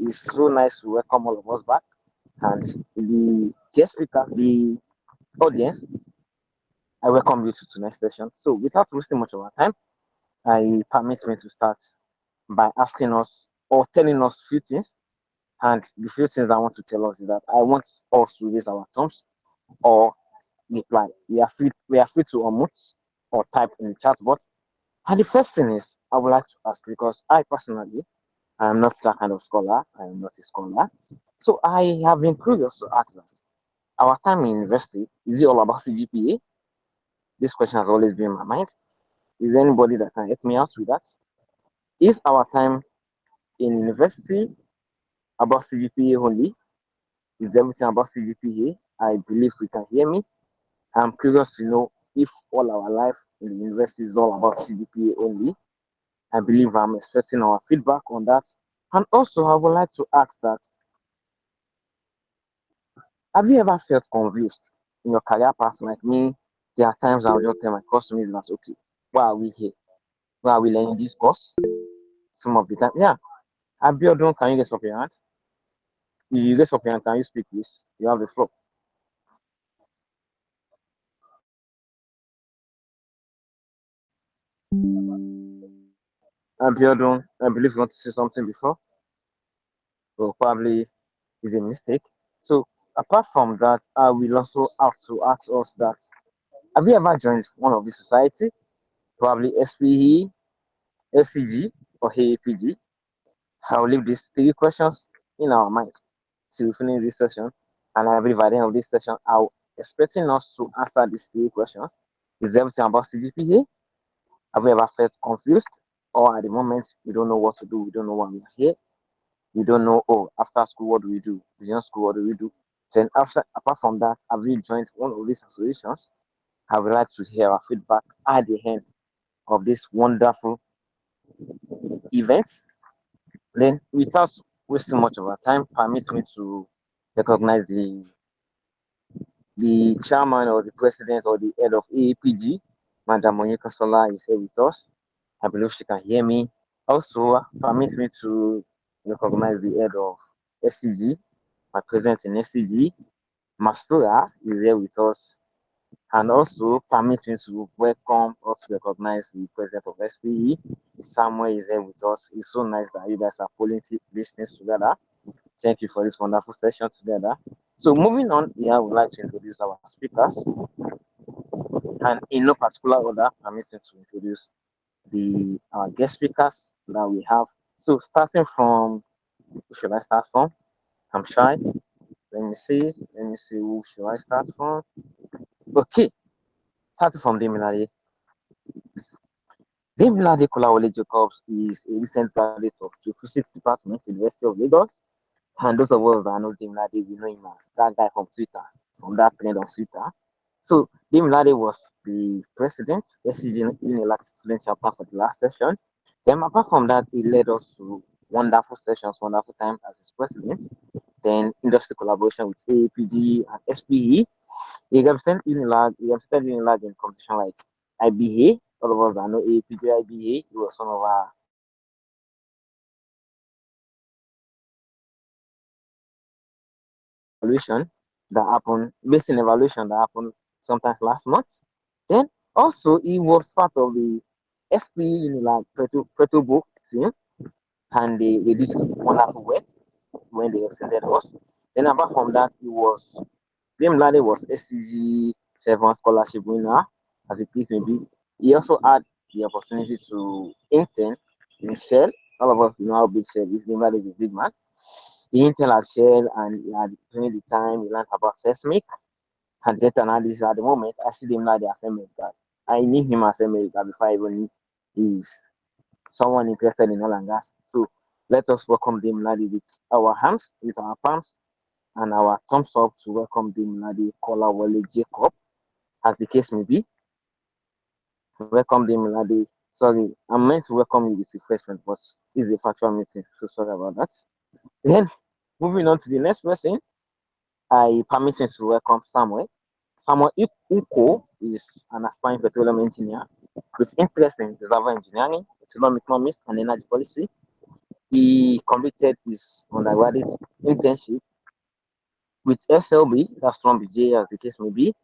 It's so nice to welcome all of us back. And the guest speaker, the audience, I welcome you to tonight's session. So, without wasting much of our time, I permit me to start by asking us or telling us few things. And the few things I want to tell us is that I want us to raise our thumbs or reply. We are free to unmute or type in the chat box. And the first thing is I would like to ask because I personally I am not that kind of scholar. I am not a scholar. So I have been curious to ask that. Our time in university, is it all about CGPA? This question has always been in my mind. Is there anybody that can help me out with that? Is our time in university about CGPA only? Is everything about CGPA? I believe we can hear me. I'm curious to know if all our life in the university is all about CGPA only. I believe I'm expecting our feedback on that. And also, I would like to ask that have you ever felt confused in your career path like me? There are times I'll just tell my customers that, okay, why are we here? Why are we learning this course? Some of the time, yeah. Abiodun, can you get up your hand? You get up your hand, can you speak, please? You have the floor. Abiodun, I believe you want to say something before, or probably is a mistake. So, apart from that, I will also have to ask us that have you ever joined one of these society? Probably SPE, SCG, or AAPG? I will leave these three questions in our mind till we finish this session. And I believe at the end of this session, I'll expecting us to answer these three questions. Is everything about CGPA? Have we ever felt confused? Or at the moment, we don't know what to do, we don't know why we are here, we don't know, oh, after school, what do we do? Beyond school, what do we do? Then, apart from that, have we joined one of these associations? I would like to hear our feedback at the end of this wonderful event. Then, without wasting much of our time, permit me to recognize the chairman or the president or the head of AAPG, Madam Monica Sola, is here with us. I believe she can hear me. Also, permit me to recognize the head of SCG, my president in SCG, Mastura, is here with us. And also, permit me to welcome or to recognize the president of SPE, Samuel, is here with us. It's so nice that you guys are pulling these things together. Thank you for this wonderful session together. So moving on, yeah, I would like to introduce our speakers, and in no particular order, permit me to introduce the guest speakers that we have. So starting from, who should I start from? I'm shy. Let me see. Let me see who should I start from. Okay, starting from Demilade. Demilade Kolawole Jacobs is a recent graduate of Geophysics Department, University of Lagos. And those of us that know Demilade, we know him as that guy from Twitter, from that trend on Twitter. So Demilade was the president, SCG Unilag student chapter for the last session. Then apart from that, he led us to wonderful sessions, wonderful time as his president. Then industry collaboration with AAPG and SPE. He represented Unilag in competition like IBA. All of us that know AAPG, IBA. He was one of our evaluation that happened, based on evaluation that happened sometimes last month. Then also he was part of the SPE Unilag Preto book team, and they did wonderful work when they extended us. Then apart from that, he was Graham Lade was SCG 7 scholarship winner, as it is maybe. He also had the opportunity to intern in Shell. All of us know how big Shell is. Graham Lade is a big man. He interned at Shell, and during the time he learned about seismic and data analysis. At the moment, I see him like as America. I knew him as America before I even knew he's someone interested in oil and gas. So let us welcome Dame Ladi with our hands, with our palms, and our thumbs up to welcome Dame Ladi Kola Wale Jacob, as the case may be. Welcome Dame Ladi. Sorry, I'm meant to welcome you with refreshment, but it's a factual meeting, so sorry about that. Then, moving on to the next person, I permit me to welcome Samuel. Samuel Uko is an aspiring petroleum engineer with interest in reservoir engineering, petroleum economics, and energy policy. He completed his undergraduate internship with SLB, that's from BJ as the case may be,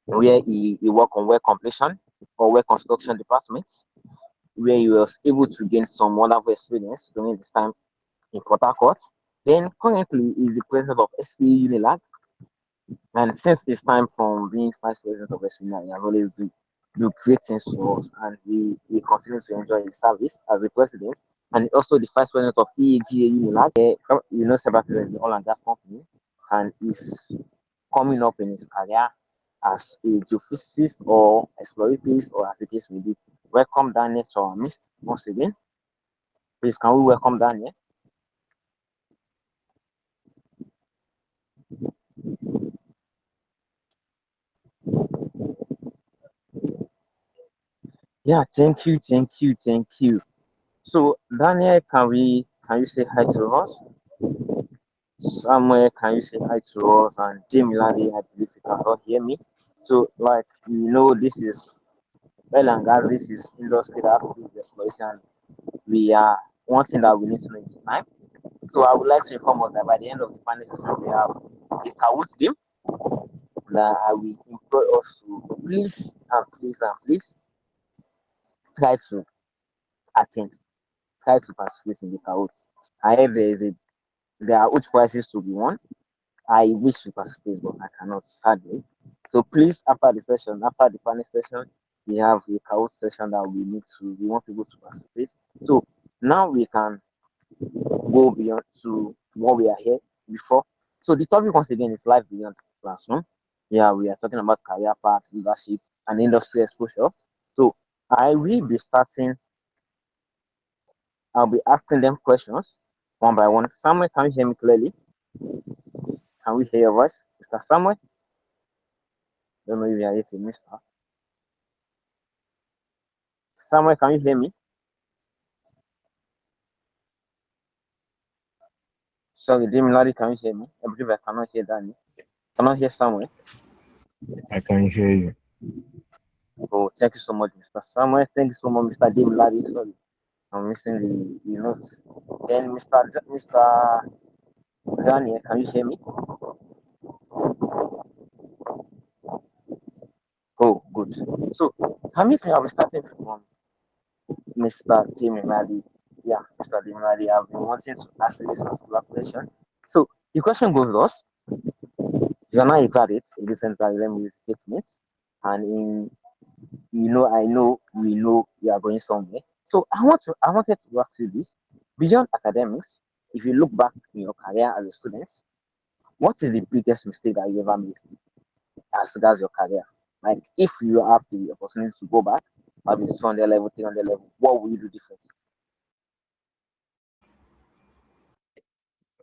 where he worked on well completion or well construction department, where he was able to gain some wonderful experience during his time in Port Harcourt. Then currently he is the president of SPE Unilag, and since his time from being vice president of SPE, he has always do great things for us, and he continues to enjoy his service as the president, and also the vice president of EAGA Unilag, several president in the oil and gas company, and is coming up in his career as a geophysicist or exploratorist or as the case may be. Welcome Daniel to our midst once again. Please can we welcome Daniel? Yeah, thank you. So Daniel, can you say hi to us? Samuel, can you say hi to us? And Jamie Ladi, I believe you can all hear me. So like this is oil and gas, this is industry that has to do with exploration. We are one thing that we need to know is time. So I would like to inform us that by the end of the panel session, we have a Kahoot game that I will implore us to please try to attend, try to participate in the Kahoot. I heard there are huge prizes to be won. I wish to participate, but I cannot, sadly. So please, after the panel session, we have a Kahoot session that we want people to participate. So now we can go beyond to what we are here before. So the topic once again is life beyond the classroom. Yeah, we are talking about career path, leadership, and industry exposure. So I will be starting. I'll be asking them questions one by one. Samuel, can you hear me clearly? Can we hear your voice, Mr. Samuel? Don't know if you are here to Mr. Samuel, can you hear me? Sorry, Jimmy Ladi, can you hear me? I believe I cannot hear Danny. Cannot hear Samuel. I can hear you. Oh, thank you so much, Mr. Samuel. Thank you so much, Mr. Jimmy Ladi. Sorry. I'm missing the notes. Then Mr. Daniel, can you hear me? Oh, good. So, Hamid, I'll be starting from Mr. Jimmy Madi. Yeah, Mr. Jimmy Madi, I've been wanting to ask you this particular question. So, the question goes thus: you are now a graduate in this environment statements, and I know we know you are going somewhere. So, I wanted to ask you this: beyond academics, if you look back in your career as a student, what is the biggest mistake that you ever made as regards your career? Like, if you have the opportunity to go back, maybe 200 level, 300 level, what will you do different?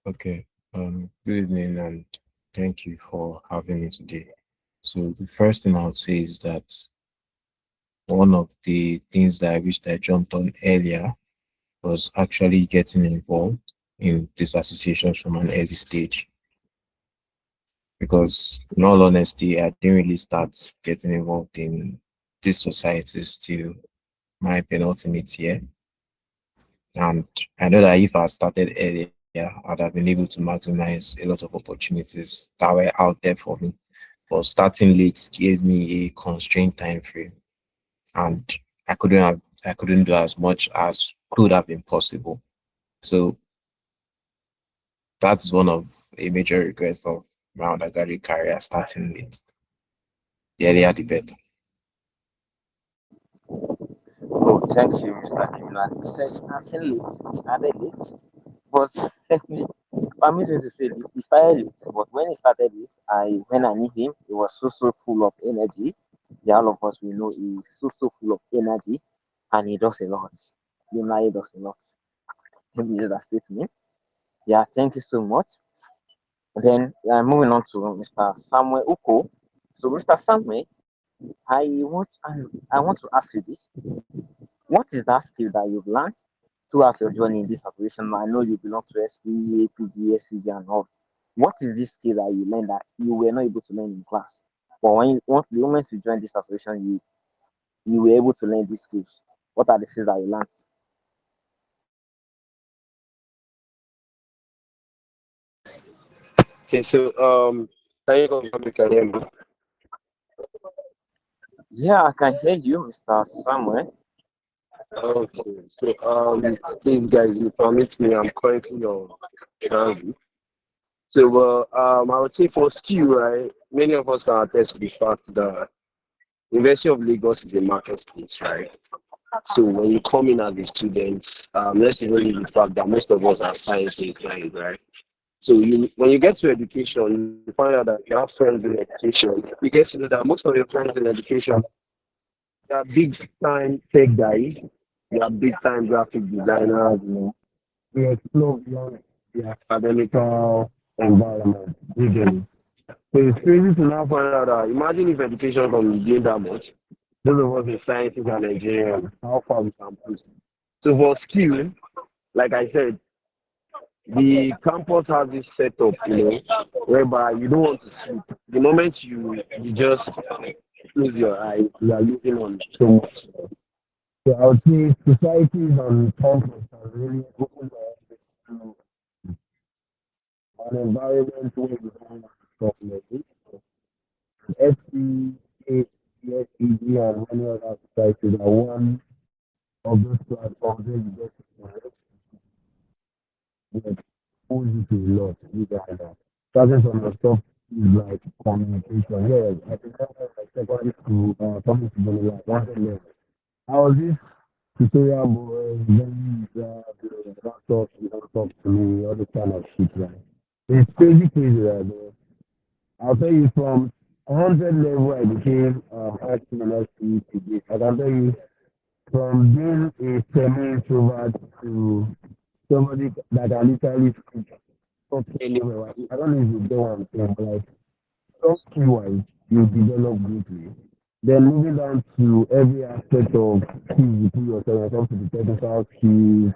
Okay. Good evening and thank you for having me today. So the first thing I would say is that one of the things that I wished I jumped on earlier was actually getting involved in these associations from an early stage. Because in all honesty, I didn't really start getting involved in these societies till my penultimate year. And I know that if I started earlier, I'd have been able to maximize a lot of opportunities that were out there for me. But starting late gave me a constrained time frame, and I couldn't do as much as could have been possible. So that's one of a major regrets of my undergraduate career starting late. The earlier the better. Oh, thank you, Mr. Jimmy. It says started late, but permit me to say this, he started it, but when he started it, when I knew him, he was so full of energy. Yeah, all of us we know he's so full of energy, and he does a lot. He does a lot. Maybe use that statement. Yeah, thank you so much. Then moving on to Mr. Samuel Uko. So Mr. Samuel, I want to ask you this: what is that skill that you've learned throughout your journey in this association? I know you belong to SPA, PG, SCG, and all. What is this skill that you learned that you were not able to learn in class? But the moment you joined this association, you were able to learn these skills. What are the skills that you learned? Okay, so can you confirm you can hear me? Yeah, I can hear you, Mr. Samuel. Okay, so please guys, you permit me. I'm currently on transit. So I would say for skill, right? Many of us can attest to the fact that University of Lagos is a marketplace, right? So when you come in as a student, let's even leave the fact that most of us are science inclined, right? So when you get to education, you find out that you have friends in education. You get to know that most of your friends in education, they are big time tech guys, they are big time graphic designers, you know. We explore beyond the academical environment, usually. So it's crazy to now find out that imagine if education can be doing that much. Those of us in sciences and engineering, how far we can push. So for skill, like I said, the campus has this setup, you know, whereby you don't want to sleep. The moment you just close your eyes, you are losing on so much. So I would say societies and campus have really opened up to an environment where you don't stop learning. FC, SEG, and many other societies are one of those platforms where you get to get exposed to a lot, you guys are. Starting from the stuff is like communication. Yeah, I think like secondary school, coming to the like one level. I was this tutorial boy, then don't talk, you don't talk to me, all this kind of shit, right? It's crazy, right, bro? I'll tell you from 100 level I became SPLSP to this. I can tell you from being a semi-introvert to somebody that can literally speak talk anywhere. I don't know if you get what I'm saying, but like soft skill wise, you develop greatly. Then moving down to every aspect of skills you put yourself when it comes to the technical skills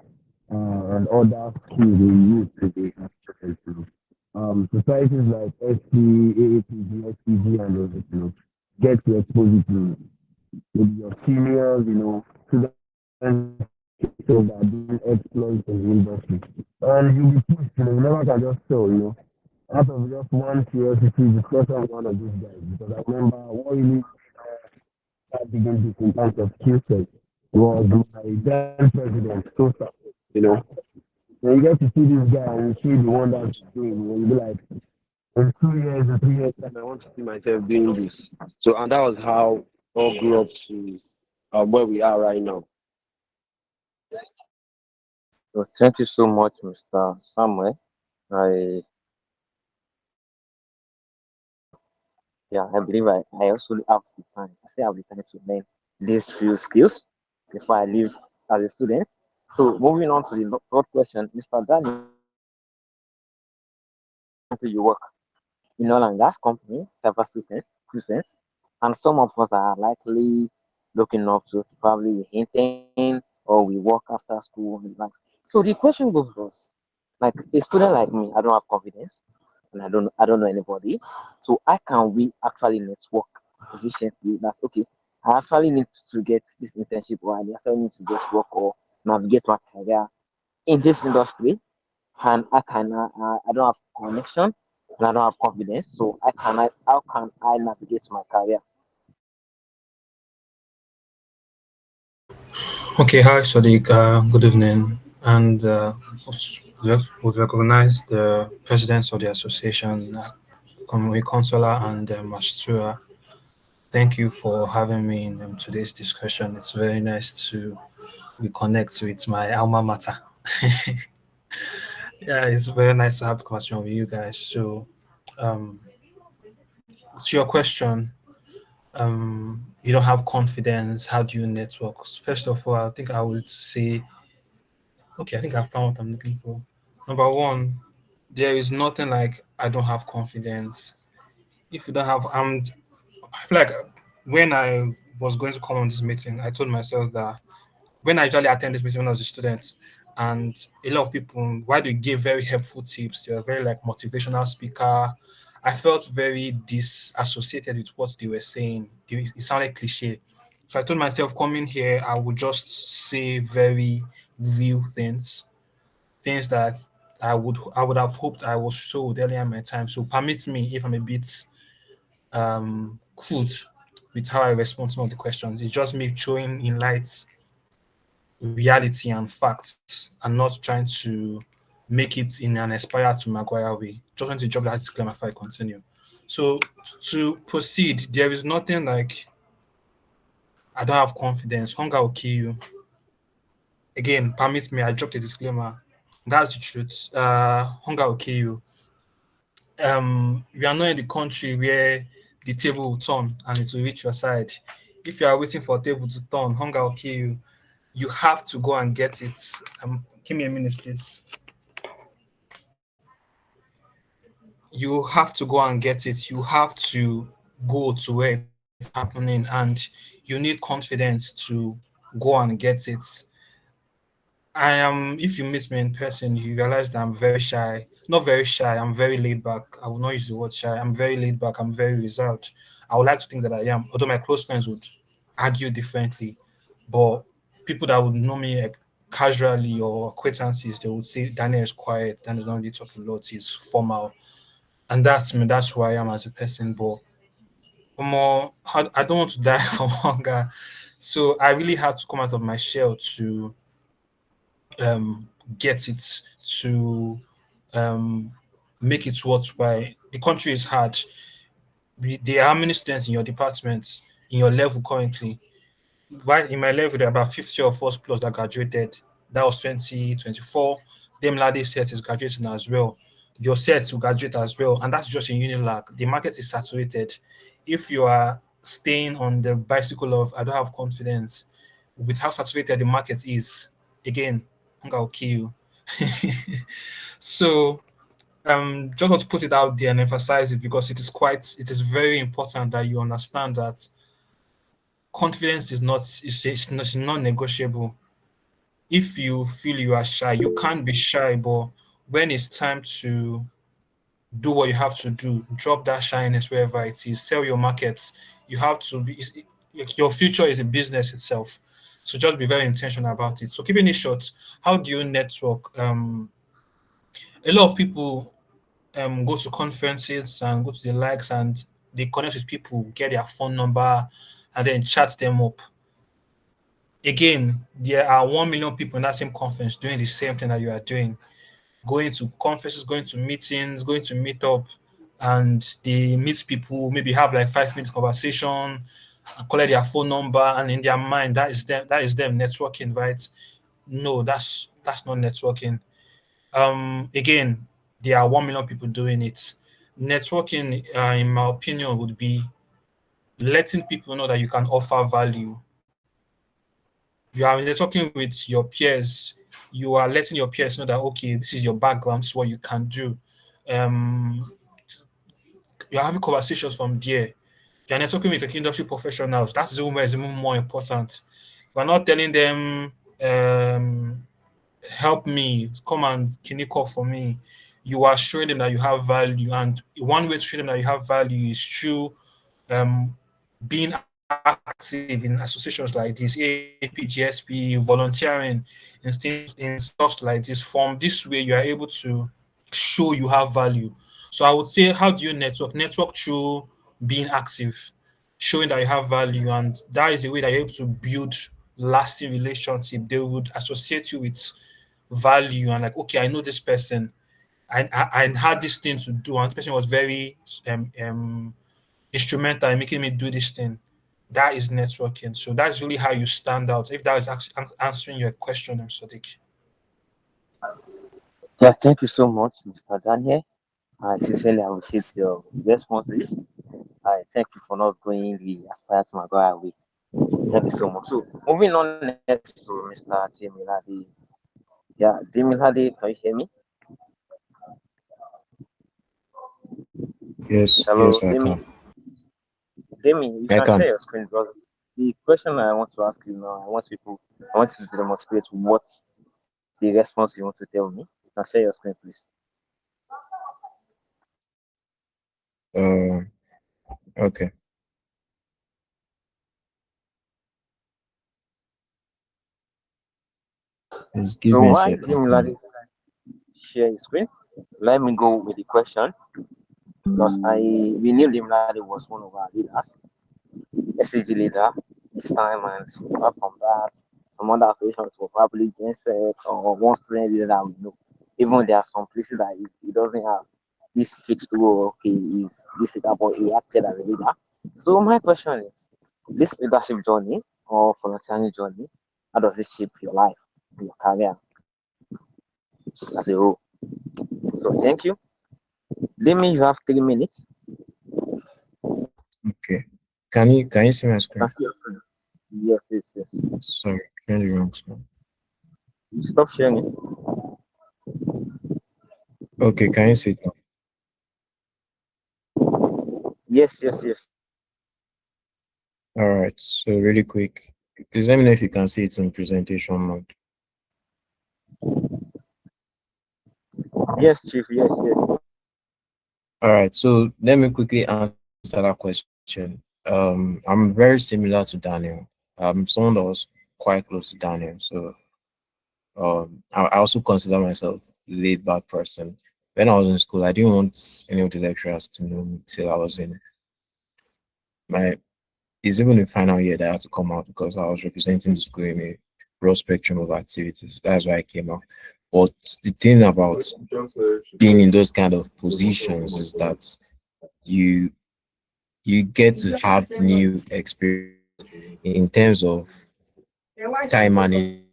and other skills you use to be successful. Societies like SC, AAPG, SPG, and those, you know, get to expose you to maybe your seniors, you know, students that are doing exploits in the industry. And you'll be pushed, you know, you never can just tell, you know, out of just one curiosity discussion with one of these guys. Because I remember what really that began this in terms of skill set was my then president, Sosa, you know. When you get to see this guy and you see the wonders he's doing, you know, you'll be like, in 3 years time, I want to see myself doing this. So, and that was how all grew up to where we are right now. So thank you so much, Mr. Samuel. I yeah, I believe I also have the time. I still have the time to learn these few skills before I leave as a student. So moving on to the third question, Mr. Daniel, you work in oil and gas company, several students, and some of us are likely looking up to probably hinting or we work after school and like. So the question goes first, like a student like me, I don't have confidence and I don't know anybody. So how can we actually network efficiently? That's okay. I actually need to get this internship or I actually need to get work or navigate my career in this industry and I don't have connection and I don't have confidence. So how can I navigate my career? Okay, hi Sadiq. Good evening. And would recognize the presidents of the association, Consola and Mastura. Thank you for having me in today's discussion. It's very nice to reconnect with my alma mater. Yeah, it's very nice to have the conversation with you guys. So, um, to your question, you don't have confidence. How do you network? First of all, I think I would say, okay, I think I found what I'm looking for. Number one, there is nothing like I don't have confidence. If you don't have, I feel like when I was going to come on this meeting, I told myself that when I usually attend this meeting when I was a student, and a lot of people, why they give very helpful tips, they're very like motivational speaker. I felt very disassociated with what they were saying. It sounded cliche. So I told myself, coming here, I would just say very real things that I would have hoped I was showed earlier in my time. So permit me if I'm a bit crude with how I respond to some of the questions. It's just me showing in light reality and facts and not trying to make it in an aspire to Maguire way. Just want to drop that disclaimer before I continue. So to proceed, there is nothing like I don't have confidence. Hunger will kill you. Again, permit me, I dropped a disclaimer. That's the truth. Hunger will kill you. We are not in the country where the table will turn and it will reach your side. If you are waiting for a table to turn, hunger will kill you. You have to go and get it. Give me a minute, please. You have to go and get it. You have to go to where it's happening, and you need confidence to go and get it. If you meet me in person, you realize that I'm very shy. Not very shy, I'm very laid back. I will not use the word shy. I'm very laid back, I'm very reserved. I would like to think that I am, although my close friends would argue differently. But people that would know me like, casually or acquaintances, they would say Daniel is quiet, Daniel does not really talk a lot, he's formal. And that's me, that's who I am as a person. But more, I don't want to die from hunger. So I really had to come out of my shell to um, get it, to um, make it worthwhile. The country is hard. There are many students in your department, in your level currently. Right in my level, there are about 50 of us plus that graduated. That was 2024. Them Lade set is graduating as well. Your set will graduate as well. And that's just in Unilag. The market is saturated. If you are staying on the bicycle of I don't have confidence with how saturated the market is, again, hunger will kill you. So just want to put it out there and emphasize it because it is very important that you understand that confidence is not it's non-negotiable. If you feel you are shy, you can't be shy, but when it's time to do what you have to do, drop that shyness wherever it is, sell your markets. You have to be your future is a business itself. So just be very intentional about it. So keeping it short, how do you network? A lot of people go to conferences and go to the likes and they connect with people, get their phone number, and then chat them up. Again, there are 1 million people in that same conference doing the same thing that you are doing, going to conferences, going to meetings, going to meet up, and they meet people, maybe have like 5 minutes conversation, and collect their phone number, and in their mind, that is them networking, right? No, that's not networking. Again, there are 1 million people doing it. Networking, in my opinion, would be letting people know that you can offer value. You are networking with your peers. You are letting your peers know that okay, this is your background, this is what you can do. Um, you're having conversations from there. You're networking with like industry professionals. That is even where it's even more important. We're not telling them help me, come and kidney call for me. You are showing them that you have value, and one way to show them that you have value is through um, being active in associations like this, APGSP, volunteering, in stuff like this. From this way, you are able to show you have value. So I would say, how do you network? Network through being active, showing that you have value, and that is the way that you're able to build lasting relationship. They would associate you with value and like, okay, I know this person. I had this thing to do, and this person was very instrumental in making me do this thing. That is networking. So that's really how you stand out. If that is answering your question, I'm Sadiq. Yeah, thank you so much, Mr. Daniel. I sincerely appreciate your responses. I thank you for not going the aspire to Maguire way. Thank you so much. So moving on next to Mr. Jamilade. Yeah, Jamilade, can you hear me? Yes, Hello, yes, I Demi. can. Demi, you I can share can. your screen because the question I want to ask you now, I want you to demonstrate what the response you want to tell me. You can share your screen, please. Uh, okay. Just give So me a why second. Jamilade share his screen. Let me go with the question because we knew Limradi was one of our leaders, SAG leader this time, and apart from that, some other associations for probably GenSec or one student leader that we know. Even there are some places that he doesn't have this fixed role. Okay, is this leader, but he acted as a leader. So my question is, this leadership journey or volunteering journey, how does it shape your life, your career as a whole? So thank you. Demi, you have 3 minutes. Okay. Can you see my I can screen? see your screen. Yes, yes, yes. Sorry, can you wrong screen? Stop sharing it. Okay, can you see it now? Yes, yes, yes. All right. So really quick, please let me know if you can see it in presentation mode. Yes, Chief. Yes, yes. All right. So let me quickly answer that question. I'm very similar to Daniel. Someone that was quite close to Daniel. So I also consider myself a laid back person. When I was in school, I didn't want any of the lecturers to know me till I was in my it's even in final year that I had to come out because I was representing the school in a broad spectrum of activities. That's why I came out. But the thing about being in those kind of positions is that you you get to have new experience in terms of time management,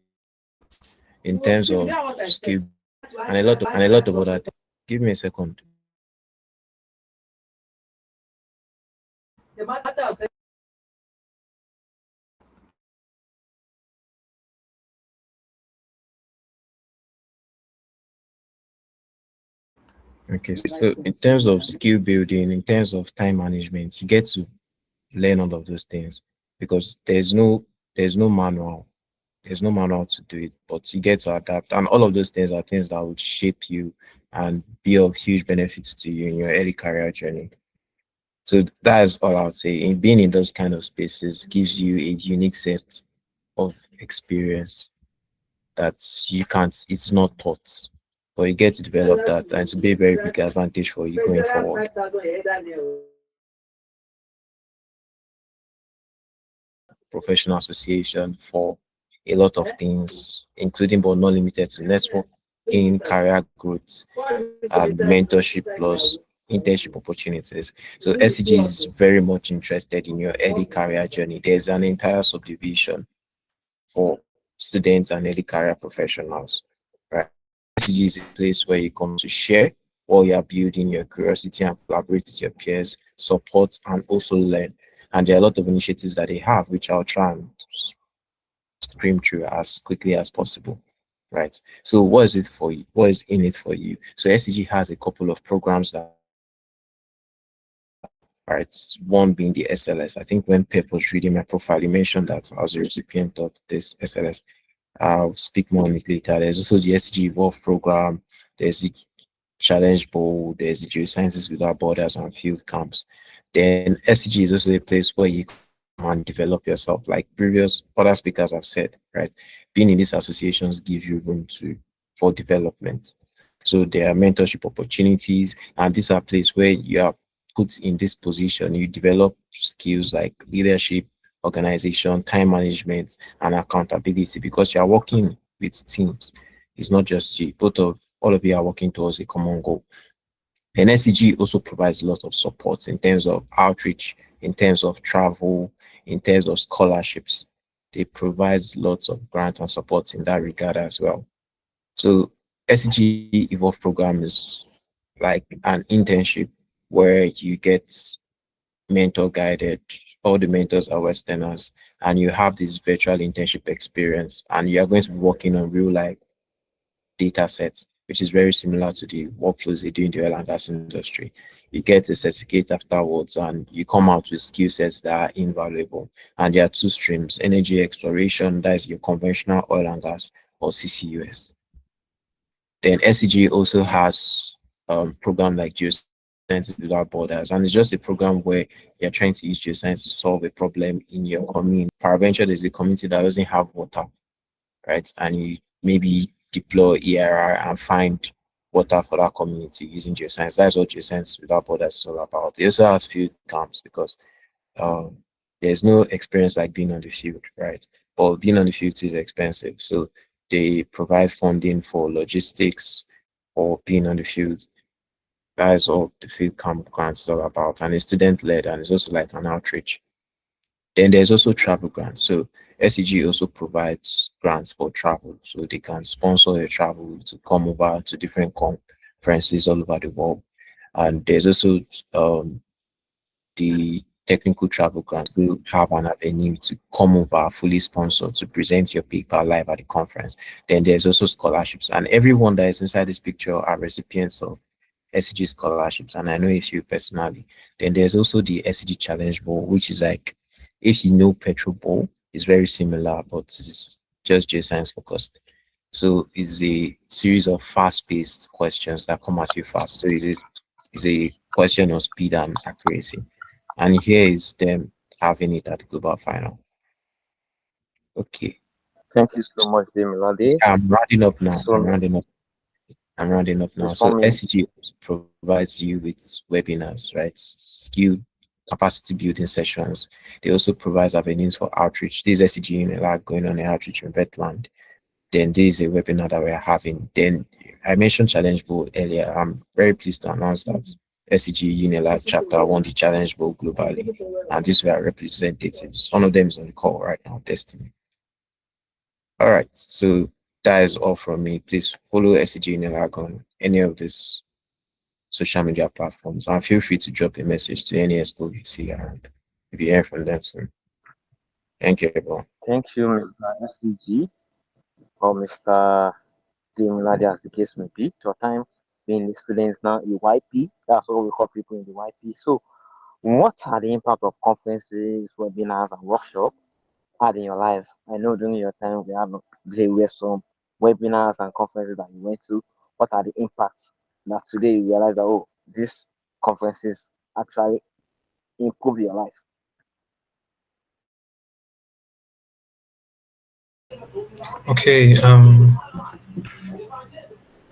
in terms of skill, and a lot of other things. Give me a second. Okay, so in terms of skill building, in terms of time management, you get to learn all of those things because there's no manual. There's no manual to do it, but you get to adapt. And all of those things are things that would shape you and be of huge benefits to you in your early career journey. So that is all I would say. In being in those kind of spaces gives you a unique set of experience that you can't, it's not taught. But you get to develop that and to be a very big advantage for you going forward. Professional association for a lot of things, including but not limited to networking, career growth, and mentorship plus internship opportunities. So SCG is very much interested in your early career journey. There's an entire subdivision for students and early career professionals, right? SCG is a place where you come to share while you're building your curiosity and collaborate with your peers, support, and also learn. And there are a lot of initiatives that they have, which I'll try and scream through as quickly as possible. Right. So what is it for you? What is in it for you? So SCG has a couple of programs that right. One being the SLS. I think when Pep was reading my profile, he mentioned that I was a recipient of this SLS. I'll speak more on it later. There's also the SCG Evolve program. There's the Challenge Bowl. There's the Geosciences Without Borders and field camps. Then SCG is also a place where you come and develop yourself, like previous other speakers have said, right? Being in these associations give you room to for development. So there are mentorship opportunities, and these are places where you are put in this position. You develop skills like leadership, organization, time management, and accountability because you are working with teams. It's not just you. Both of all of you are working towards a common goal. And SCG also provides a lot of support in terms of outreach, in terms of travel, in terms of scholarships. They provide lots of grant and support in that regard as well. So SCG Evolve program is like an internship where you get mentor guided. All the mentors are Westerners, and you have this virtual internship experience, and you are going to be working on real life data sets, which is very similar to the workflows they do in the oil and gas industry. You get a certificate afterwards and you come out with skill sets that are invaluable. And there are two streams, energy exploration, that is your conventional oil and gas, or CCUS. Then SCG also has program like Geosciences Without Borders, and it's just a program where you're trying to use geoscience to solve a problem in your community. Paraventure, there's a community that doesn't have water, right? And you maybe deploy ERR and find water for that community using geoscience. That's what geoscience without borders is all about. They also has field camps because um, there's no experience like being on the field, right? But being on the field is expensive. So they provide funding for logistics for being on the field. That is all the field camp grants is all about. And it's student led and it's also like an outreach. Then there's also travel grants. So SEG also provides grants for travel. So they can sponsor your travel to come over to different conferences all over the world. And there's also the technical travel grant will have an avenue to come over fully sponsored to present your paper live at the conference. Then there's also scholarships, and everyone that is inside this picture are recipients of SCG scholarships, and I know a few personally. Then there's also the SCG Challenge Bowl, which is like, if you know Petro Bowl, it's very similar, but it's just science focused. So it's a series of fast-paced questions that come at you fast. So it's a question of speed and accuracy. And here is them having it at the global final. Okay. Thank you so much, Demilade. I'm rounding up now. So, I'm rounding up now. please, for So me, SCG provides you with webinars, right? Skill capacity building sessions. They also provide avenues for outreach. This is SCG in like going on an outreach in Vetland. Then there is a webinar that we're having. Then I mentioned Challenge Bowl earlier. I'm very pleased to announce that SCG Unilag chapter won the Challenge Bowl globally. And these were representatives. One of them is on the call right now, Destiny. All right. So that is all from me. Please follow SCG Unilag on any of these social media platforms. And feel free to drop a message to any school you see around if you hear from them soon. Thank you, everyone. thank you, Mr. SCG or Mr. Demilade, as the case may be. Your time being the students now in YP. That's what we call people in the YP. So, what are the impact of conferences, webinars, and workshops had in your life? I know during your time there were some webinars and conferences that you went to. What are the impacts that today you realize that, oh, these conferences actually improve your life? Okay.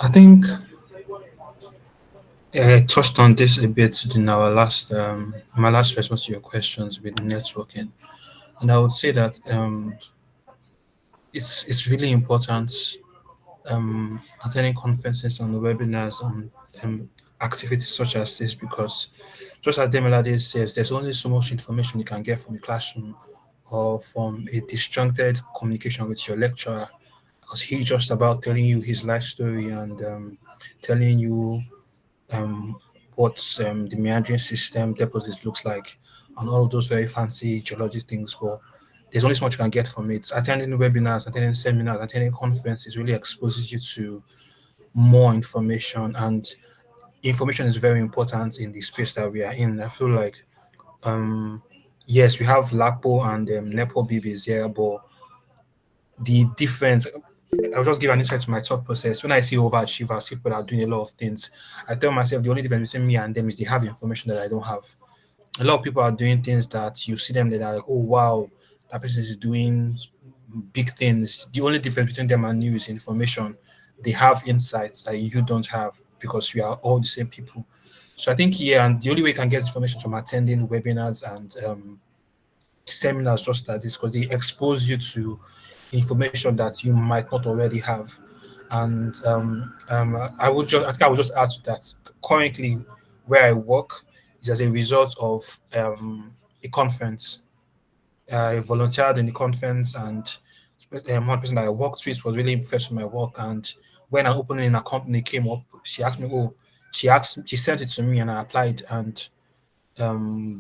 I think I touched on this a bit in our last my last response to your questions with networking, and I would say that it's really important attending conferences and webinars and activities such as this, because just as Demilade says, there's only so much information you can get from a classroom or from a disjuncted communication with your lecturer, because he's just about telling you his life story and telling you um, what the meandering system deposits looks like and all of those very fancy geology things. But there's only so much you can get from it. Attending webinars, attending seminars, attending conferences really exposes you to more information, and information is very important in the space that we are in. I feel like um yes, we have LAPO and NEPO BBs here, but the difference, I'll just give an insight to my thought process. When I see overachievers, people that are doing a lot of things, I tell myself the only difference between me and them is they have information that I don't have. A lot of people are doing things that you see them, that are like, oh wow, that person is doing big things. The only difference between them and you is information. They have insights that you don't have, because we are all the same people. So I think, yeah, and the only way you can get information from attending webinars and seminars just like this, because they expose you to information that you might not already have. And I think I would just add to that. Currently, where I work is as a result of a conference. I volunteered in the conference, and one person that I worked with was really impressed with my work. And when an opening in a company came up, she asked me, "Oh, she sent it to me, and I applied." And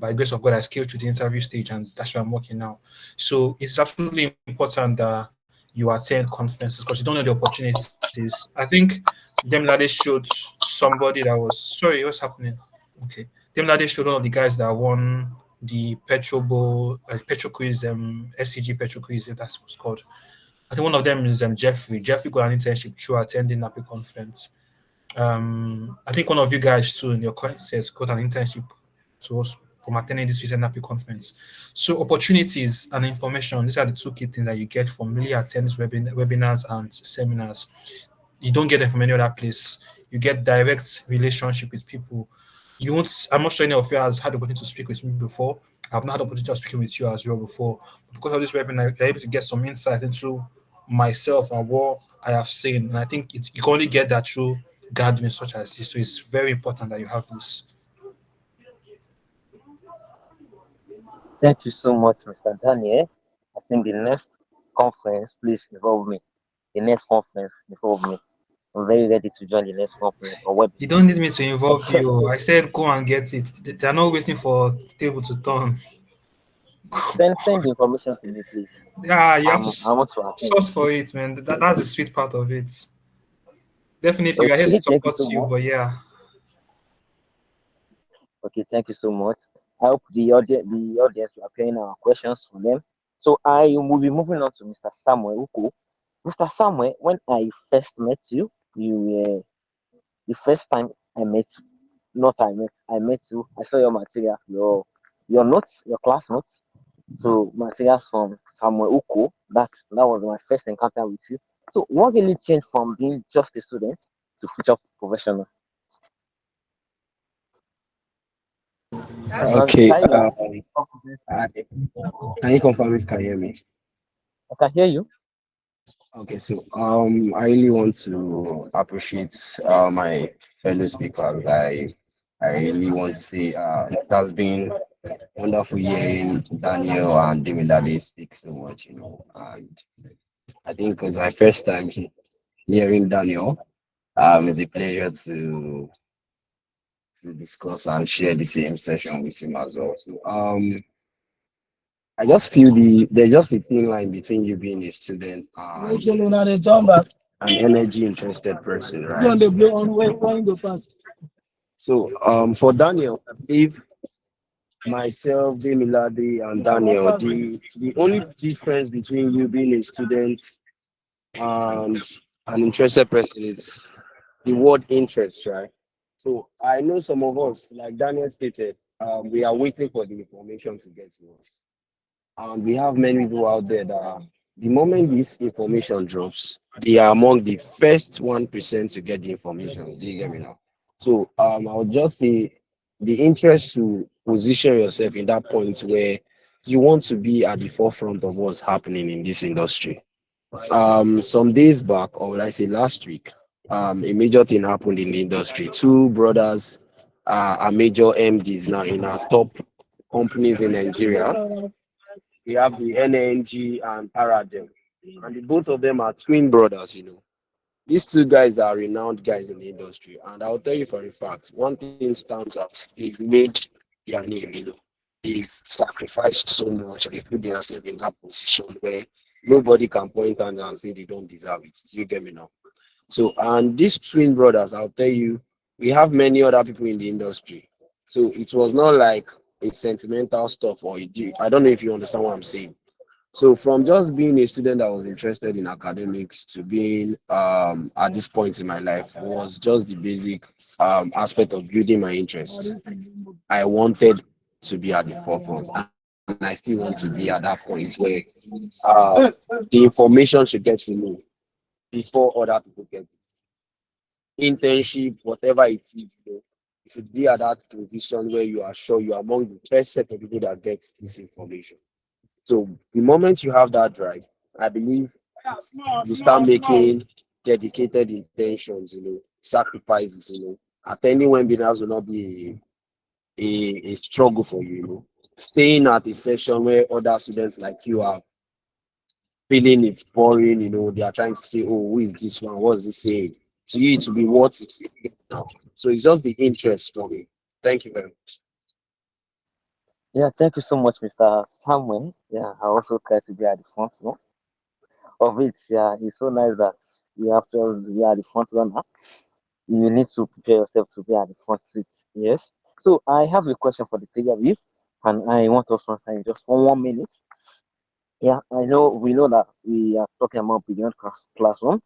by the grace of God, I scaled to the interview stage, and that's where I'm working now. So it's absolutely important that you attend conferences, because you don't know the opportunities. I think Demlade showed somebody that was sorry, what's happening? Okay, Demlade showed one of the guys that won the Petro Bowl, Petro Quiz, SCG Petro Quiz, if that's what's called. I think one of them is Jeffrey. Jeffrey got an internship through attending Aapg conference. I think one of you guys too in your says got an internship to us from attending this recent Aapg conference. So opportunities and information, these are the two key things that you get from really attending these webinars and seminars. You don't get them from any other place. You get direct relationship with people. You won't. I'm not sure any of you has had the opportunity to speak with me before. I've not had the opportunity of speaking with you as well before. Because of this webinar, you're able to get some insight into myself and what I have seen. And I think you can only get that through gatherings such as this. So it's very important that you have this. Thank you so much, Mr. Daniel. I think the next conference, please involve me. The next conference, involve me. I'm very ready to join the next conference or You webinar. don't need me to involve you. I said go and get it. They're not waiting for table to turn. Send the information to me, please. Yeah, you have to I want to attend. source for it, man. That's the sweet part of it. Definitely, we are here to Okay, thank you support so you, much. but yeah, Okay, thank you so much. I hope the audience are paying our questions for them. So I will be moving on to Mr. Samuel Uko. Mr. Samuel, when I first met you, you were the first time I met you. Not I met you. I saw your materials, your notes, your class notes. So materials from Samuel Uko. That was my first encounter with you. So what really changed from being just a student to future professional? Okay. Can you I, can you confirm if you can hear me? I can hear you. Okay, so I really want to appreciate my fellow speakers. I really want to say it has been wonderful hearing Daniel and Demilade speak so much, and I think it was my first time hearing Daniel. It's a pleasure to discuss and share the same session with him as well. So I just feel there's just a thin line between you being a student and an energy interested person, right? So for Daniel, I believe myself, Demilade, and Daniel, the only difference between you being a student and an interested person is the word interest, right? So I know some of us, like Daniel stated, we are waiting for the information to get to us. And we have many people out there that the moment this information drops, they are among the first 1% to get the information. Do you get me now? So I would just say the interest to position yourself in that point where you want to be at the forefront of what's happening in this industry. Some days back, or would I say last week, a major thing happened in the industry. Two brothers are major MDs now in our top companies in Nigeria. We have the NNG and Paradem. And the both of them are twin brothers. These two guys are renowned guys in the industry. And I'll tell you for a fact, one thing stands out, they've made their name. They've sacrificed so much, they put themselves in that position where nobody can point out and say they don't deserve it. You get me now? So, and these twin brothers, I'll tell you, we have many other people in the industry. So it was not like a sentimental stuff or I don't know if you understand what I'm saying. So from just being a student that was interested in academics to being at this point in my life was just the basic aspect of building my interest. I wanted to be at the forefront and I still want to be at that point where uh, the information should get to me before other people get internship, whatever it is, you should be at that position where you are sure you are among the first set of people that gets this information. So the moment you have that drive, I believe you start making dedicated intentions, sacrifices, attending webinars will not be a struggle for you. Staying at a session where other students like you are feeling it's boring, they are trying to say, oh, who is this one? What is this saying? To you, it will be what it's saying now. So it's just the interest for me. Thank you very much. Yeah, thank you so much, Mr. Samuel. Yeah, I also try to be at the front of it. Yeah, it's so nice that you have to always be at the front runner. You need to prepare yourself to be at the front seat. Yes. So I have a question for the three of you, and I want us to answer in just 1 minute. Yeah, I know we know that we are talking about beyond classroom.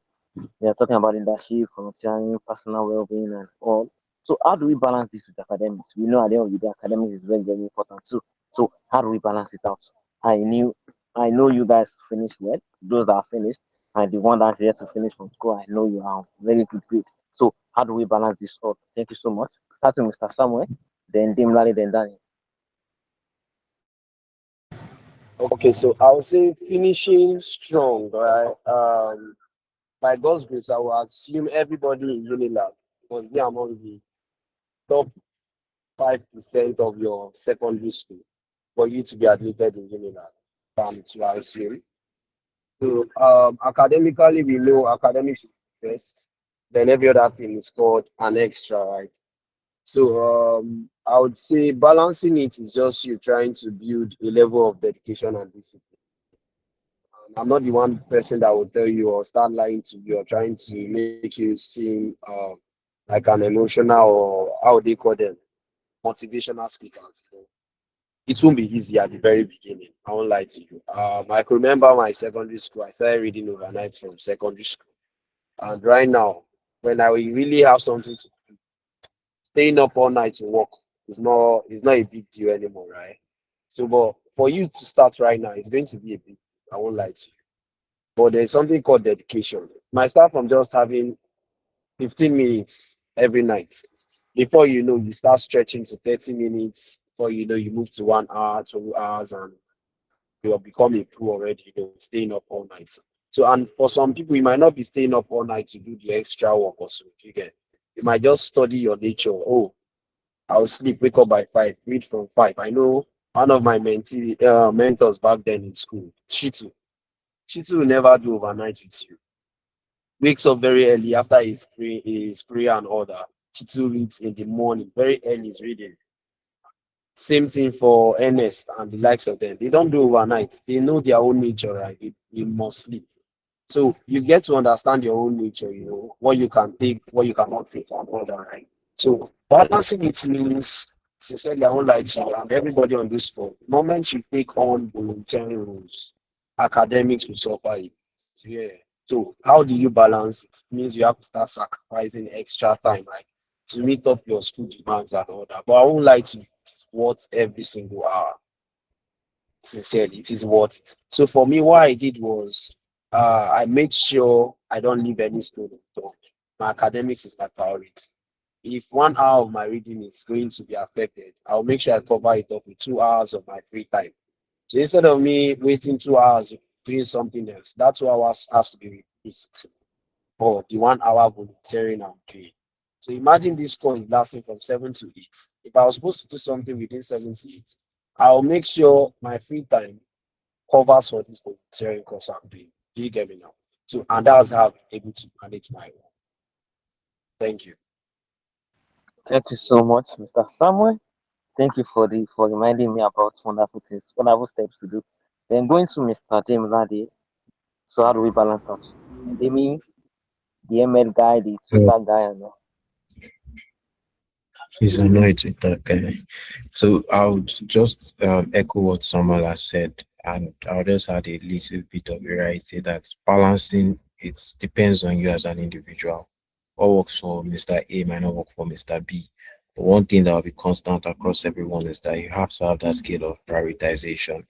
We are talking about leadership, volunteering, personal well-being, and all. So how do we balance this with academics? We know at the end of the day, academics is very, very important too. So how do we balance it out? I knew, I know you guys finished well. Those that are finished, and the one that's yet to finish from school, I know you are very good grade. So how do we balance this out? Thank you so much. Starting with Mr. Samuel, then Dimlali, then Danny. Okay, so I would say finishing strong, right? By God's grace, I will assume everybody in Unilab must be among the top 5% of your secondary school for you to be admitted in Unilab. To assume. So academically, we know academics is first, then every other thing is called an extra, right? So I would say balancing it is just you trying to build a level of dedication and discipline. I'm not the one person that will tell you or start lying to you or trying to make you seem like an emotional or how they call them motivational speakers. It won't be easy at the very beginning. I won't lie to you. I can remember my secondary school. I started reading overnight from secondary school, and right now, when I really have something to staying up all night to work is not a big deal anymore, right? So, but for you to start right now, it's going to be a big deal. I won't lie to you. But there's something called dedication. It might start from just having 15 minutes every night. Before you know, you start stretching to 30 minutes. Before you know, you move to 1 hour, 2 hours, and you have become a pro already, staying up all night. So, and for some people, you might not be staying up all night to do the extra work or so. You get, you might just study your nature. Oh, I'll sleep, wake up by 5, read from 5. I know one of my mentors back then in school, Shitu will never do overnight with you. Wakes up very early after his prayer and order. Shitu reads in the morning, very early is reading. Same thing for Ernest and the likes of them. They don't do overnight. They know their own nature, right? They must sleep. So you get to understand your own nature, what you can take, what you cannot take, and all that, right? So balancing it means, sincerely, I won't lie to you, and everybody on this phone, the moment you take on volunteering roles, academics will suffer it. Yeah. So how do you balance it? It means you have to start sacrificing extra time, right? To meet up your school demands and all that. But I won't lie to you, it's worth every single hour. Sincerely, it is worth it. So for me, what I did was I made sure I don't leave any stone unturned. My academics is my priority. If 1 hour of my reading is going to be affected, I'll make sure I cover it up with 2 hours of my free time. So instead of me wasting 2 hours doing something else, that 2 hours has to be replaced for the 1 hour volunteering I'm doing. So imagine this call is lasting from 7 to 8. If I was supposed to do something within 7 to 8, I'll make sure my free time covers for this volunteering course I'm doing. Do you get me now? So, and that's how I'm able to manage my work. Thank you. Thank you so much, Mr. Samuel. Thank you for reminding me about wonderful things, wonderful steps to do. Then going to Mr. Dimladi. So how do we balance out? Demi, the ML guy, the So Twitter guy, and all. he's annoyed with that guy. So I would just echo what Samuel has said, and I'll just add a little bit of variety that balancing it depends on you as an individual. What works for Mr. A might not work for Mr. B. But one thing that will be constant across everyone is that you have to have that scale of prioritization,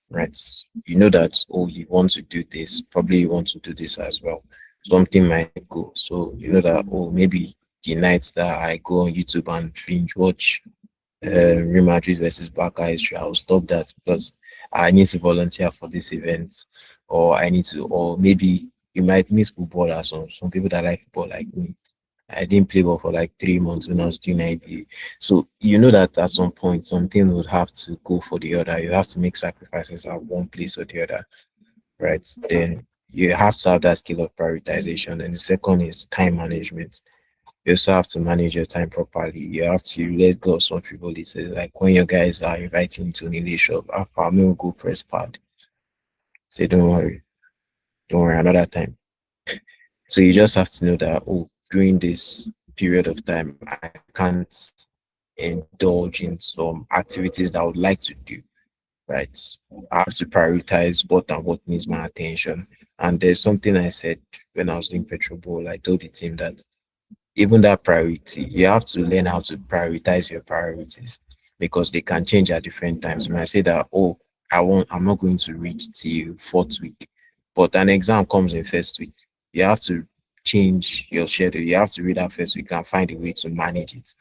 right? You know that, oh, you want to do this, probably you want to do this as well. Something might go. So you know that, oh, maybe the nights that I go on YouTube and binge watch Real Madrid versus Barca history, I'll stop that because I need to volunteer for this event, or I need to, or maybe you might miss football as some people that like football like me. I didn't play ball for like 3 months when I was doing IBA. So you know that at some point something would have to go for the other. You have to make sacrifices at one place or the other, right? Then you have to have that skill of prioritization. And the second is time management. You also have to manage your time properly. You have to let go of some frivolities. Like when your guys are inviting you to an English shop, after I'm gonna go press pad. Say, don't worry, another time. So you just have to know that, oh, during this period of time, I can't indulge in some activities that I would like to do, right? I have to prioritize what needs my attention. And there's something I said when I was doing Petro Bowl. I told the team that even that priority, you have to learn how to prioritize your priorities because they can change at different times. You might say that, oh, I'm not going to reach till fourth week. but an exam comes in first week. You have to change your schedule. You have to read that first week and find a way to manage it.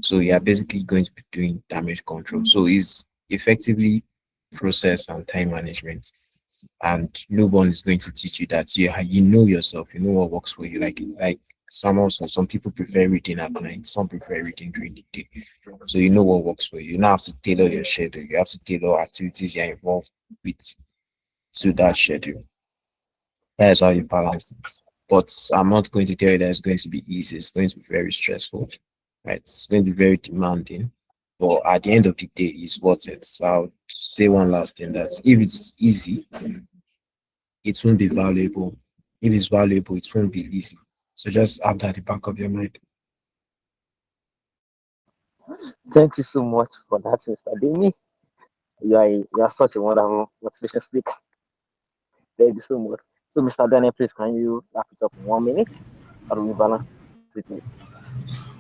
So you are basically going to be doing damage control. So it's effectively process and time management. And no one is going to teach you that. You know yourself, you know what works for you. Like some people prefer reading at night, some prefer reading during the day. So you know what works for you. You now have to tailor your schedule. You have to tailor activities you're involved with to that schedule. That is how you balance it. But I'm not going to tell you that it's going to be easy. It's going to be very stressful, right? It's going to be very demanding. But at the end of the day, it's worth it. So I'll say one last thing that if it's easy, it won't be valuable. If it's valuable, it won't be easy. So just have that at the back of your mind. Thank you so much for that, Mr. Demi. You are such a wonderful motivation speaker. Thank you so much. So, Mr. Daniel, please can you wrap it up in 1 minute? How do we balance it?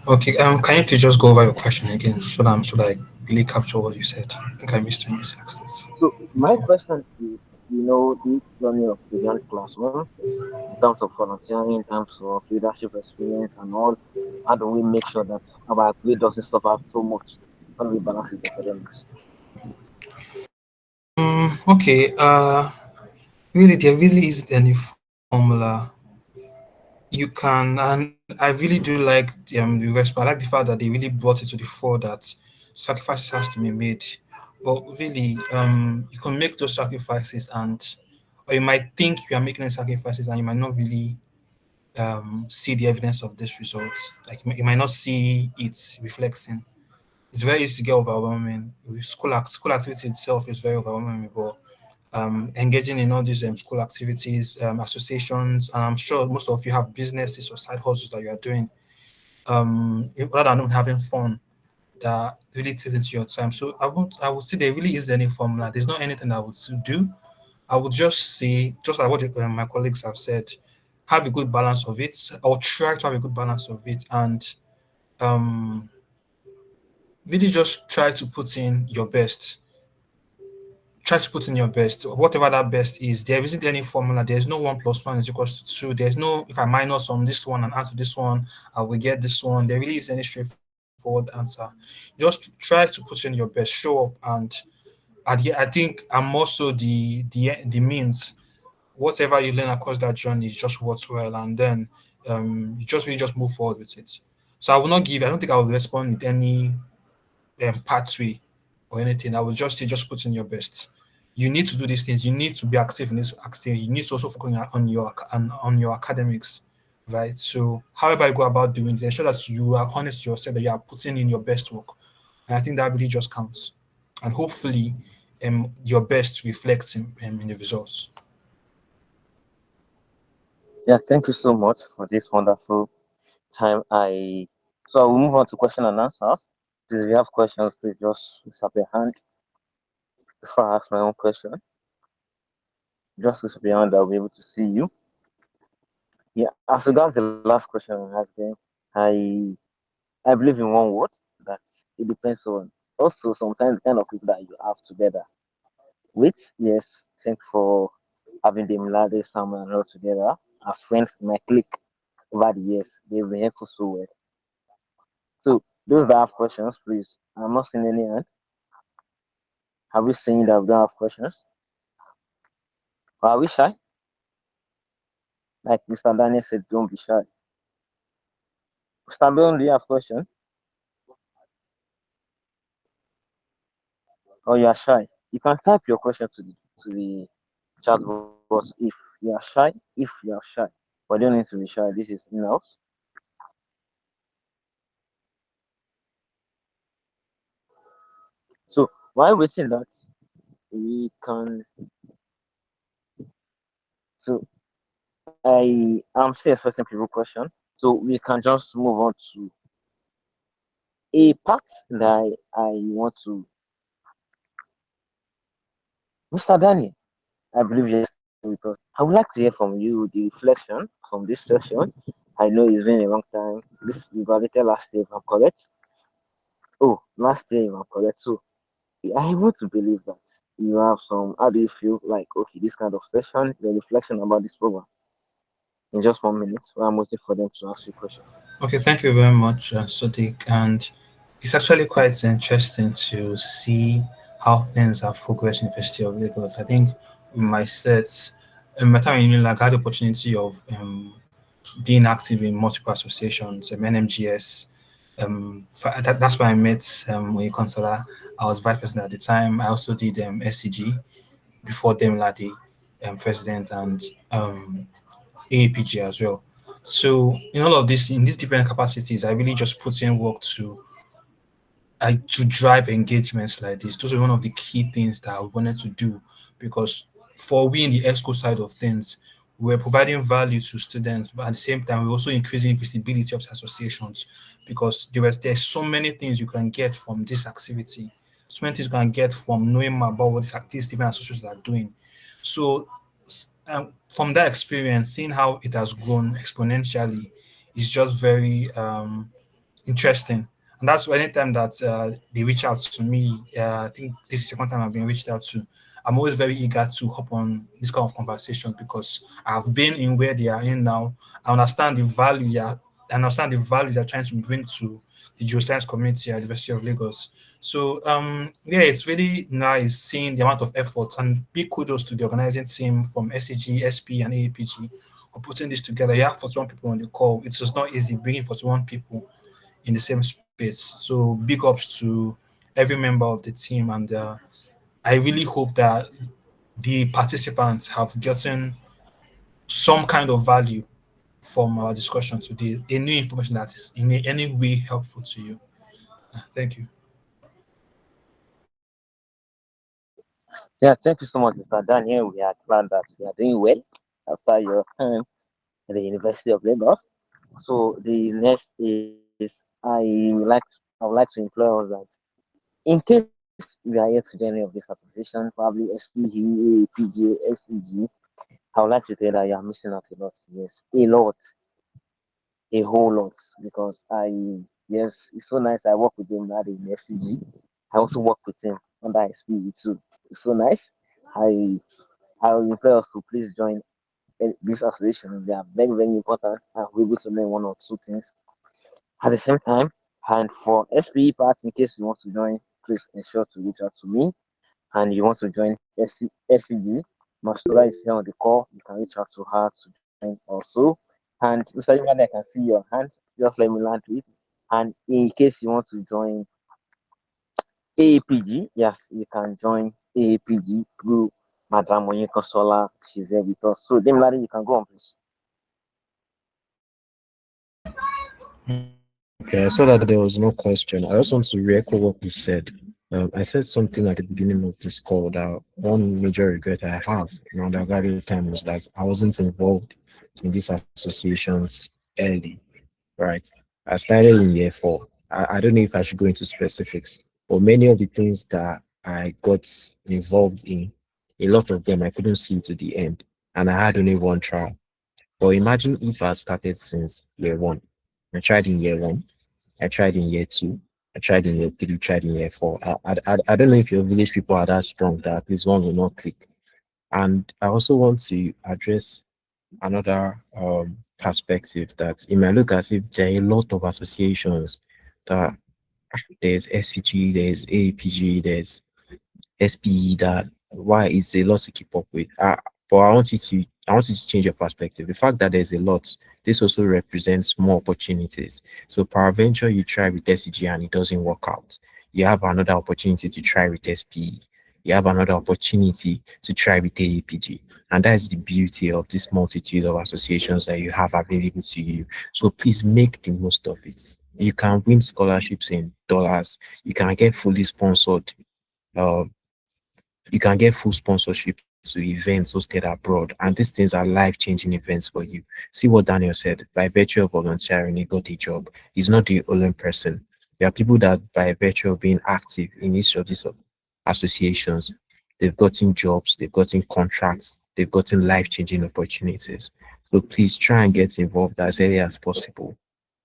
Okay, can you please just go over your question again so that I really capture what you said? I think I missed when you asked this. So, my question is, this journey of beyond classroom in terms of volunteering, in terms of leadership experience and all, how do we make sure that our grade doesn't suffer so much? How do we balance with academics? Okay. Really, there really isn't any formula you can, and I really do like the response. I like the fact that they really brought it to the fore that sacrifices has to be made. But really, you can make those sacrifices, or you might think you are making the sacrifices, and you might not really see the evidence of this results. Like you might not see it reflecting. It's very easy to get overwhelming. School activity itself is very overwhelming, but engaging in all these school activities, associations, and I'm sure most of you have businesses or side hustles that you are doing. Rather than having fun, that really takes into your time. So I would say there really is any formula. There's not anything I would do. I would just say, just like what my colleagues have said, have a good balance of it, or try to have a good balance of it, and um, really just try to put in your best. Try to put in your best, whatever that best is. There isn't any formula. There's no 1 plus 1 is equals to 2. There's no if I minus from this one and add to this one, I will get this one. There really isn't any straightforward answer. Just try to put in your best, show up, and I think I'm also the means. Whatever you learn across that journey is just works well, and then you just really just move forward with it. So I will not give. I don't think I will respond with any pathway or anything. I would just say just put in your best. You need to do these things. You need to be active in this activity. You need to also focus on your academics, right? So however you go about doing it, ensure that you are honest to yourself that you are putting in your best work, and I think that really just counts. And hopefully, your best reflects in the results. Yeah, thank you so much for this wonderful time. So I will move on to question and answers. Please, if you have questions, please just raise up your hand before I ask my own question. Just raise up your hand, I'll be able to see you. Yeah, as regards the last question I asked them, I I believe in one word that it depends on also sometimes the kind of people that you have together with. Yes, thank for having the Milade, Samuel and all together as friends in my clique over the years. They've been helpful so well. So those that have questions, please. I'm not seeing any hand. Have we seen that we don't have questions? Or are we shy? Like Mr. Daniel said, don't be shy. Mr. Bill, do you have questions? Or you are shy? You can type your question to the chat box if you are shy. If you are shy, but you don't need to be shy. This is enough. So while waiting that we can, so I am still expecting people question. So we can just move on to a part that I want to, Mr. Daniel. I believe you're still with us. I would like to hear from you the reflection from this session. I know it's been a long time. This we validated last year, if I'm correct. Oh, last year, if I'm correct. So I want to believe that. you have some, how do you feel like, okay, this kind of session, your reflection about this program in just 1 minute while I'm waiting for them to ask you questions. Okay, thank you very much, Sadiq. And it's actually quite interesting to see how things have progressed in University of Lagos. I think my sets, in my time in Unilag, I had the opportunity of being active in multiple associations, NMGS. That's why I met Oyekansola. I was vice president at the time. I also did SCG before them, Ladi, president, and um, Aapg as well. So in all of this, in these different capacities, I really just put in work to drive engagements like this. Those are one of the key things that I wanted to do because for we in the ESCO side of things, we're providing value to students, but at the same time, we're also increasing visibility of the associations because there's so many things you can get from this activity. So many things you can get from knowing more about what these different associations are doing. So from that experience, seeing how it has grown exponentially is just very interesting. And that's why anytime that they reach out to me, I think this is the second time I've been reached out to. I'm always very eager to hop on this kind of conversation because I've been in where they are in now. I understand the value, yeah, I understand the value they're trying to bring to the geoscience community at the University of Lagos. So yeah, it's really nice seeing the amount of effort and big kudos to the organizing team from SCG, SP, and AAPG for putting this together. You have 41 people on the call. It's just not easy bringing 41 people in the same space. So big ups to every member of the team, and I really hope that the participants have gotten some kind of value from our discussion today, a new information that is in any way helpful to you. Thank you. Yeah, thank you so much, Mr. Daniel. We are glad that you are doing well after your time at the University of Lagos. So the next is I would like to employ us that in case we are yet to join any of this association, probably SPG, APG, SEG, I would like to tell that you are missing out a lot. Yes, a lot, a whole lot. Because yes, it's so nice. I work with him now in SCG. I also work with him under SPG too. It's so nice. I I will employ us to please join this association. They are very, very important and we're able to learn one or two things at the same time. And for SPE part, in case you want to join, please ensure to reach out to me. And you want to join SCG, Mastura is here on the call. You can reach out to her to join also. And Mr. Yumani, I can see your hand. Just let me land to it. And in case you want to join AAPG, yes, you can join AAPG through Madam Onyeka Sola. She's there with us. So, Demilade, you can go on, please. Okay, I saw that there was no question. I just want to re-echo what you said. I said something at the beginning of this call that one major regret I have in undergraduate time was that I wasn't involved in these associations early, right? I started in year four. I don't know if I should go into specifics, but many of the things that I got involved in, a lot of them I couldn't see to the end, and I had only one trial. But imagine if I started since year one. I tried in year one, I tried in year two, I tried in year three, tried in year four. I don't know if your village people are that strong that at least one will not click. And I also want to address another perspective that it might look as if there are a lot of associations that there's SCG, there's APG, there's SPE that why it's a lot to keep up with. But I want you to change your perspective. The fact that there's a lot, this also represents more opportunities. So peradventure you try with SCG and it doesn't work out. You have another opportunity to try with SPE. You have another opportunity to try with AAPG. And that's the beauty of this multitude of associations that you have available to you. So please make the most of it. You can win scholarships in dollars. You can get fully sponsored uh, you can get full sponsorship to events hosted abroad, and these things are life-changing events for you. See what Daniel said, by virtue of volunteering, he got a job. He's not the only person. There are people that, by virtue of being active in each of these associations, they've gotten jobs, they've gotten contracts, they've gotten life-changing opportunities. So please try and get involved as early as possible,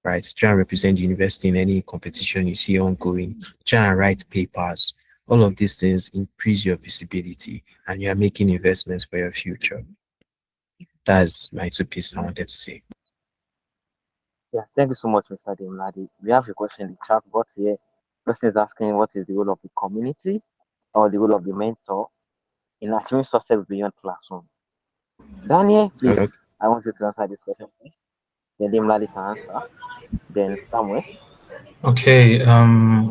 right? Try and represent the university in any competition you see ongoing. Try and write papers All of these things increase your visibility and you are making investments for your future. That's my two pieces I wanted to say. Yeah, thank you so much, Mr. Demladi. We have a question in the chat box here. Person is asking what is the role of the community or the role of the mentor in achieving success beyond classroom. Daniel, please, Okay. I want you to answer this question first. Then Demladi can answer. Then Samuel. Okay,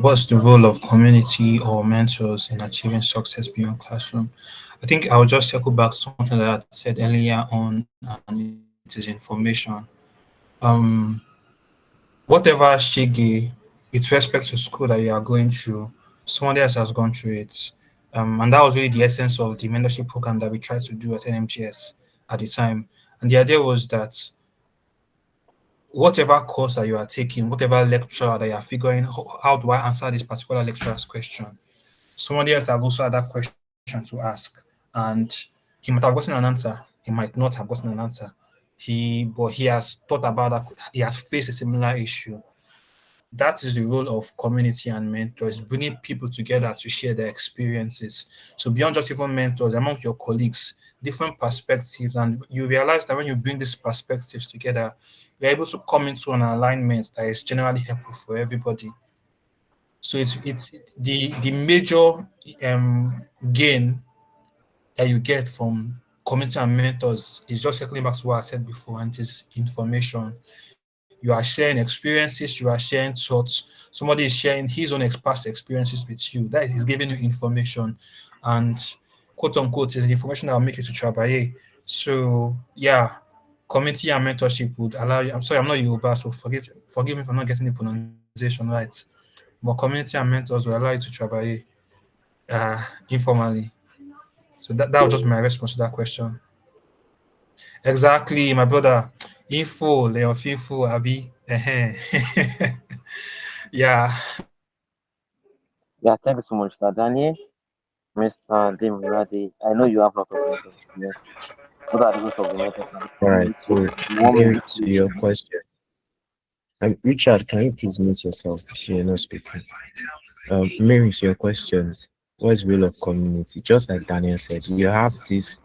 what's the role of community or mentors in achieving success beyond classroom? I think I'll just circle back to something that I said earlier on, and it is information. Um, Whatever shege with respect to school that you are going through, someone else has gone through it. And that was really the essence of the mentorship program that we tried to do at NMGS at the time. And the idea was that whatever course that you are taking, whatever lecture that you are figuring, how do I answer this particular lecturer's question? Somebody else have also had that question to ask, and he might have gotten an answer. He might not have gotten an answer. But he has thought about that. He has faced a similar issue. That is the role of community and mentors, bringing people together to share their experiences. So beyond just even mentors, among your colleagues, different perspectives, and you realize that when you bring these perspectives together, you're able to come into an alignment that is generally helpful for everybody. So it's the major gain that you get from community and mentors is just circling back to what I said before, and it is information. You are sharing experiences, you are sharing thoughts. Somebody is sharing his own past experiences with you. That is giving you information, and quote unquote is the information that will make you to trabaye. So yeah, community and mentorship would allow you. I'm sorry, I'm not Yoruba, so forgive me for not getting the pronunciation right. But community and mentors will allow you to trabaye informally. So that was just my response to that question. Exactly, my brother. Info, Leon Info, Abi. Yeah. Yeah, thank you so much for Daniel. Mr. Demladi, I know you have lots of mentors experience. What are the roles of the mentors in the All right. community? So, You want me Mary, to to please? your question. Richard, can you please mute yourself if you're not speaking? Mary, to your questions. What's the role of community? Just like Daniel said, you have this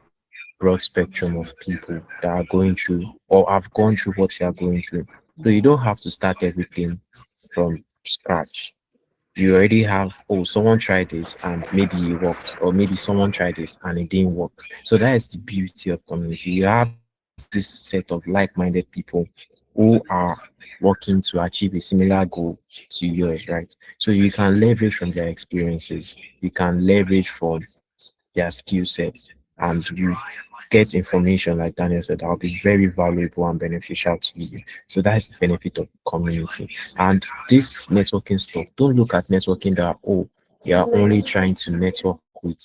broad spectrum of people that are going through or have gone through what you are going through. So you don't have to start everything from scratch. You already have, oh, someone tried this and maybe it worked, or maybe someone tried this and it didn't work. So that is the beauty of community. You have this set of like-minded people who are working to achieve a similar goal to yours, right? So you can leverage from their experiences, you can leverage from their skill sets, and you get information like Daniel said that will be very valuable and beneficial to you. So that's the benefit of community. And this networking stuff, don't look at networking that, oh, you're only trying to network with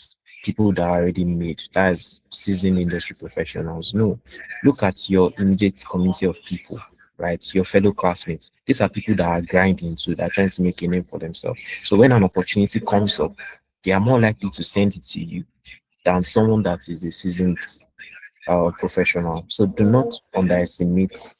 people that are already made. That's seasoned industry professionals. No, look at your immediate community of people, right? Your fellow classmates. These are people that are grinding too, that are trying to make a name for themselves. So when an opportunity comes up, they are more likely to send it to you than someone that is a seasoned professional. So do not underestimate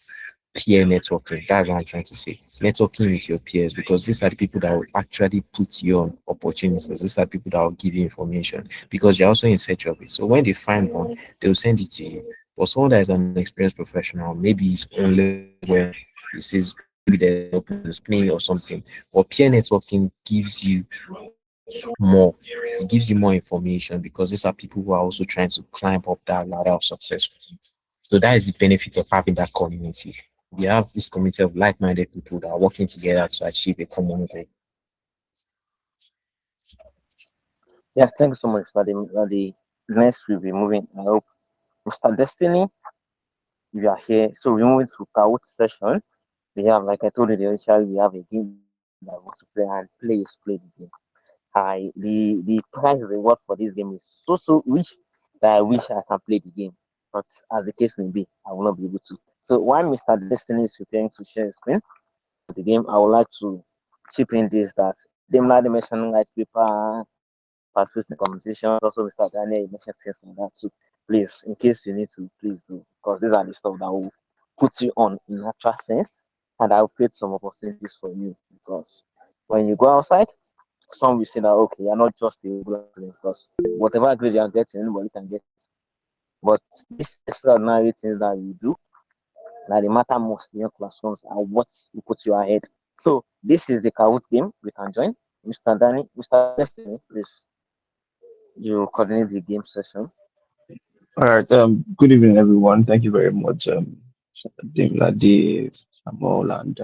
peer networking. That's what I'm trying to say. Networking with your peers, because these are the people that will actually put you on opportunities. These are the people that will give you information because you're also in search of it. So when they find one, they'll send it to you. But someone that is an experienced professional, maybe he's only when he says maybe there's an opening on the screen or something. But peer networking gives you more. It gives you more information because these are people who are also trying to climb up that ladder of success. So that is the benefit of having that community. We have this community of like-minded people that are working together to achieve a common goal. Yeah, thank you so much for the next we'll be moving. I hope Mr. Destiny, you are here. So we're moving to Kahoot session. We have, like I told you, initially we have a game that we want to play and play is play the game. The prize reward for this game is so rich that I wish I can play the game. But as the case may be, I will not be able to. So while Mr. Destiny is preparing to share his screen for the game, I would like to chip in this that Demla mentioned white paper, participate in conversations. Also, Mr. Daniel, you mentioned things like that. So please, in case you need to, please do because these are the stuff that will put you on in natural sense and I will create some opportunities for you because when you go outside some will say that okay, you're not just a regular student because whatever grade you are getting, anybody can get it. But these extraordinary things that you do, that they matter most in your classrooms, are what will put you ahead. So this is the Kahoot game. We can join. Mr. Danny, Mr. Destiny, please, you coordinate the game session. All right. Good evening, everyone. Thank you very much, Dimlade, Samuel, and